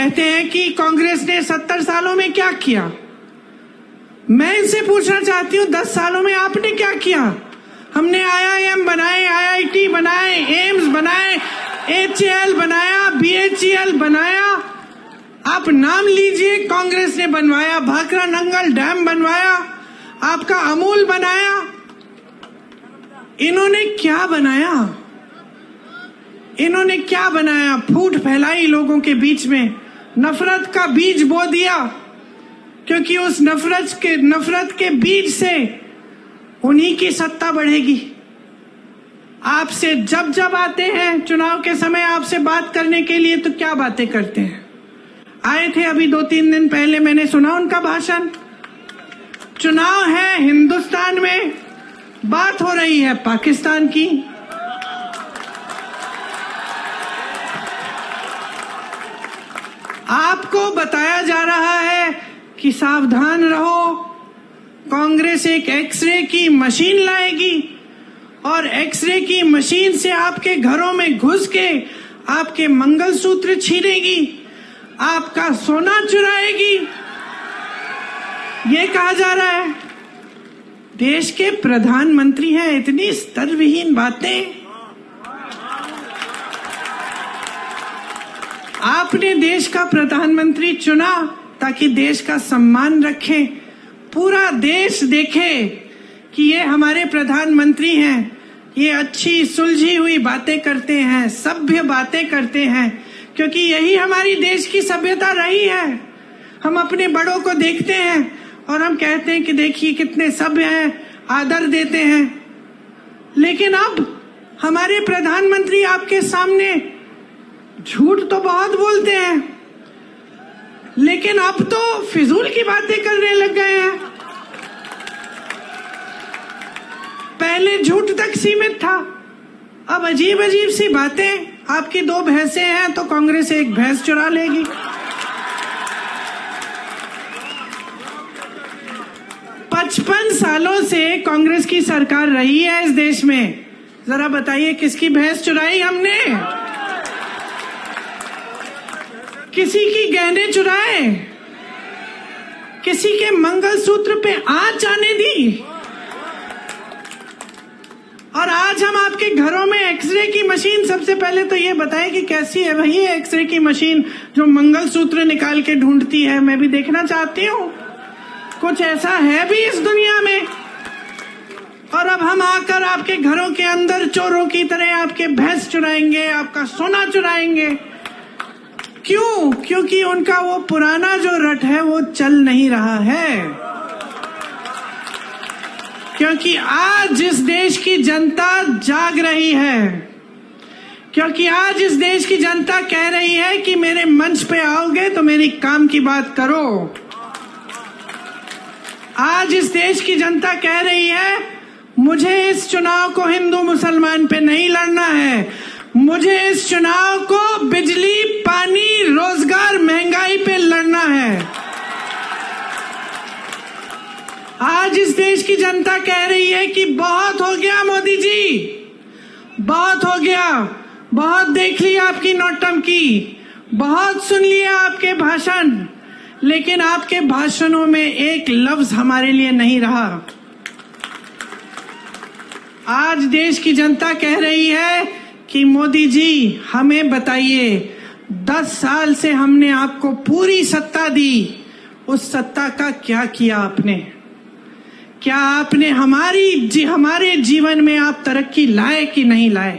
कहते हैं कि कांग्रेस ने 70 सालों में क्या किया। मैं इनसे पूछना चाहती हूँ 10 सालों में आपने क्या किया? हमने IIM बनाए, IIT बनाए, एम्स बनाए, HAL बनाया, BHEL बनाया। आप नाम लीजिए, कांग्रेस ने बनवाया। भाखरा नंगल डैम बनवाया, आपका अमूल बनाया। इन्होंने क्या बनाया? इन्होंने क्या बनाया? फूट फैलाई लोगों के बीच में, नफरत का बीज बो दिया, क्योंकि उस नफरत के बीज से उन्हीं की सत्ता बढ़ेगी। आपसे जब आते हैं चुनाव के समय आपसे बात करने के लिए, तो क्या बातें करते हैं? आए थे अभी 2-3 दिन पहले, मैंने सुना उनका भाषण। चुनाव है हिंदुस्तान में, बात हो रही है पाकिस्तान की। आपको बताया जा रहा है कि सावधान रहो, कांग्रेस एक एक्सरे की मशीन लाएगी और एक्सरे की मशीन से आपके घरों में घुस के आपके मंगलसूत्र छीनेगी, आपका सोना चुराएगी, ये कहा जा रहा है। देश के प्रधानमंत्री हैं, इतनी स्तरविहीन बातें। आपने देश का प्रधानमंत्री चुना ताकि देश का सम्मान रखें, पूरा देश देखे कि ये हमारे प्रधानमंत्री हैं, ये अच्छी सुलझी हुई बातें करते हैं, सभ्य बातें करते हैं, क्योंकि यही हमारी देश की सभ्यता रही है। हम अपने बड़ों को देखते हैं और हम कहते हैं कि देखिए कितने सभ्य हैं, आदर देते हैं। लेकिन अब हमारे प्रधानमंत्री आपके सामने झूठ तो बहुत बोलते हैं, लेकिन अब तो फिजूल की बातें करने लग गए हैं। पहले झूठ तक सीमित था, अब अजीब अजीब सी बातें। आपकी 2 भैंसें हैं तो कांग्रेस एक भैंस चुरा लेगी। पचपन सालों से कांग्रेस की सरकार रही है इस देश में। जरा बताइए किसकी भैंस चुराई हमने? किसी की गहने चुराए? किसी के मंगलसूत्र पे आंच आने दी? और आज हम आपके घरों में एक्सरे की मशीन, सबसे पहले तो ये बताएं कि कैसी है भाई ये एक्सरे की मशीन जो मंगलसूत्र निकाल के ढूंढती है? मैं भी देखना चाहती हूँ, कुछ ऐसा है भी इस दुनिया में। और अब हम आकर आपके घरों के अंदर चोरों की तरह आपके भैंस चुराएंगे, आपका सोना चुराएंगे। क्यों? क्योंकि उनका वो पुराना जो रट है वो चल नहीं रहा है। क्योंकि आज इस देश की जनता जाग रही है, क्योंकि आज इस देश की जनता कह रही है कि मेरे मंच पे आओगे तो मेरी काम की बात करो। आज इस देश की जनता कह रही है मुझे इस चुनाव को हिंदू मुसलमान पे नहीं लड़ना है, मुझे इस चुनाव को बिजली, पानी, रोजगार, महंगाई पे लड़ना है। आज इस देश की जनता कह रही है कि बहुत हो गया मोदी जी, बहुत हो गया, बहुत देख लिया आपकी नौटंकी, बहुत सुन लिया आपके भाषण, लेकिन आपके भाषणों में एक लफ्ज हमारे लिए नहीं रहा। आज देश की जनता कह रही है कि मोदी जी हमें बताइए, 10 साल से हमने आपको पूरी सत्ता दी, उस सत्ता का क्या किया आपने? क्या आपने हमारे जीवन में आप तरक्की लाए कि नहीं लाए?